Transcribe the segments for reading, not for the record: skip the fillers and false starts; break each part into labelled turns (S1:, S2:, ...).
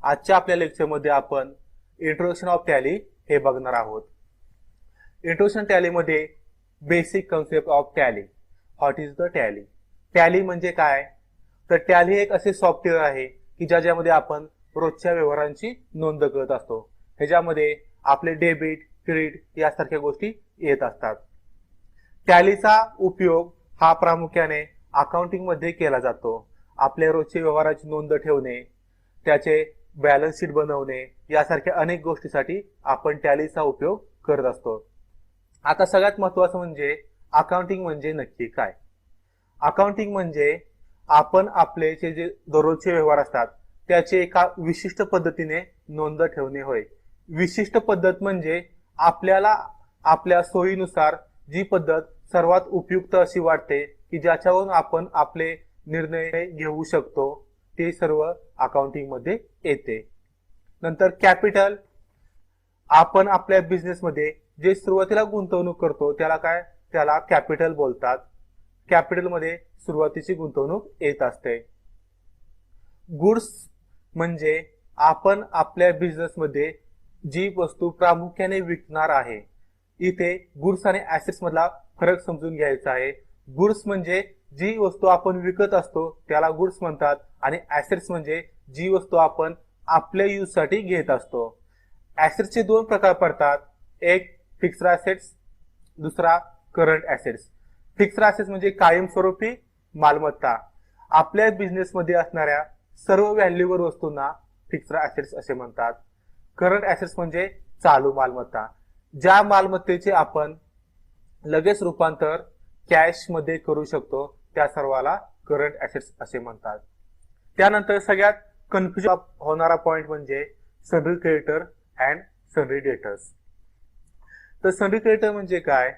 S1: आजच्या आपल्या लेक्चरमध्ये आपण इंट्रोडक्शन ऑफ टॅली हे बघणार आहोत। इंट्रोडक्शन टॅली मध्ये basic concept of tally. What is the tally? Tally म्हणजे काय? तर टॅली एक असे सॉफ्टवेअर आहे की ज्यामध्ये आपण रोजच्या व्यवहारांची नोंद करत असतो। ह्याच्यामध्ये आपले डेबिट, क्रेडिट यासारख्या गोष्टी येत असतात। टॅलीचा उपयोग हा प्रामुख्याने अकाउंटिंग मध्ये केला जातो। आपल्या रोजच्या व्यवहाराची नोंद ठेवणे, त्याचे बॅलन्स शीट बनवणे यासारख्या अनेक गोष्टीसाठी आपण टॅलीचा उपयोग करत असतो। आता सगळ्यात महत्त्वाचं म्हणजे अकाउंटिंग म्हणजे नक्की काय? अकाउंटिंग म्हणजे आपण आपले जे दररोजचे व्यवहार असतात त्याचे एका विशिष्ट पद्धतीने नोंद ठेवणे होय। विशिष्ट पद्धत म्हणजे आपल्याला आपल्या सोयीनुसार जी पद्धत सर्वात उपयुक्त अशी वाटते की ज्याच्यावरून आपण आपले निर्णय घेऊ शकतो ते सर्व अकाउंटिंग मध्ये येते। नंतर कॅपिटल, आपण आपल्या बिझनेस मध्ये जे सुरुवातीला गुंतवणूक करतो त्याला कॅपिटल बोलतात। कॅपिटल मध्ये सुरुवातीची गुंतवणूक येत असते। गुड्स म्हणजे आपण आपल्या बिझनेस मध्ये जी वस्तू प्रामुख्याने विकणार आहे। इथे गुड्स आणि ऍसेट्स मधला फरक समजून घ्यायचा आहे। गुड्स म्हणजे जी वस्तू आपण विकत असतो त्याला गुड्स म्हणतात आणि ऍसेट्स म्हणजे जी वस्तू आपण आपल्या यूज साठी घेत असतो। ऍसेट्सचे दोन प्रकार पडतात, एक फिक्स्ड ऍसेट्स, दुसरा करंट ऍसेट्स। फिक्स्ड ऍसेट्स म्हणजे कायमस्वरूपी मालमत्ता। आपल्या बिझनेस मध्ये असणाऱ्या सर्व व्हॅल्यूवर वस्तूंना फिक्स्ड ऍसेट्स असे म्हणतात। करंट ऍसेट्स म्हणजे चालू मालमत्ता, ज्या मालमत्तेचे आपण लगेच रूपांतर कॅश मध्ये करू शकतो त्या सर्वाला करंट ऍसेट्स असे म्हणतात। त्यानंतर सगळ्यात कन्फ्युजन होणारा पॉइंट म्हणजे सनरी क्रेडिटर अँड सनरी डेटर्स। तर सनरी क्रेडिटर म्हणजे काय?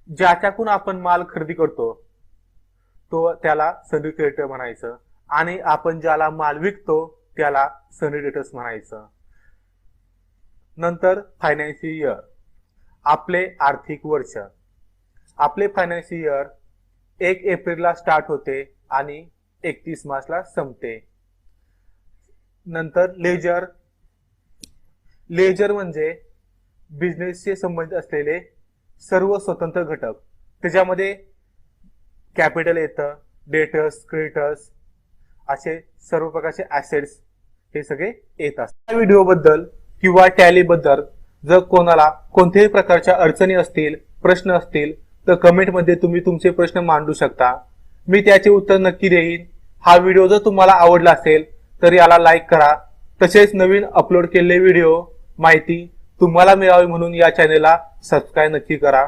S1: ज्याच्याकडून आपण माल खरेदी करतो तो त्याला सनरी क्रेडिटर म्हणायचं आणि आपण ज्याला माल विकतो त्याला सनरी डेटर्स म्हणायचं। नंतर फायनान्शियल इयर, आपले आर्थिक वर्ष। आपले फायनान्शियल इयर 1 एप्रिलला स्टार्ट होते आणि 31 मार्चला संपते। नंतर लेजर, लेजर म्हणजे बिझनेसशी संबंधित असलेले सर्व स्वतंत्र घटक, त्याच्यामध्ये कॅपिटल येतं, डेटर्स, क्रेडिटर्स असे सर्व प्रकारचे ऍसेट्स हे सगळे येत असतात। या व्हिडिओ बद्दल किंवा टॅली बद्दल जर कोणाला कोणत्याही प्रकारच्या अडचणी असतील, प्रश्न असतील तर कमेंट मध्ये तुम्ही तुमचे प्रश्न मांडू शकता, मी त्याचे उत्तर नक्की देईन। हा व्हिडिओ जर तुम्हाला आवडला असेल तर याला लाईक करा। तसेच नवीन अपलोड केलेले व्हिडिओ माहिती तुम्हाला मिळावी म्हणून या चॅनेलला सबस्क्राईब नक्की करा।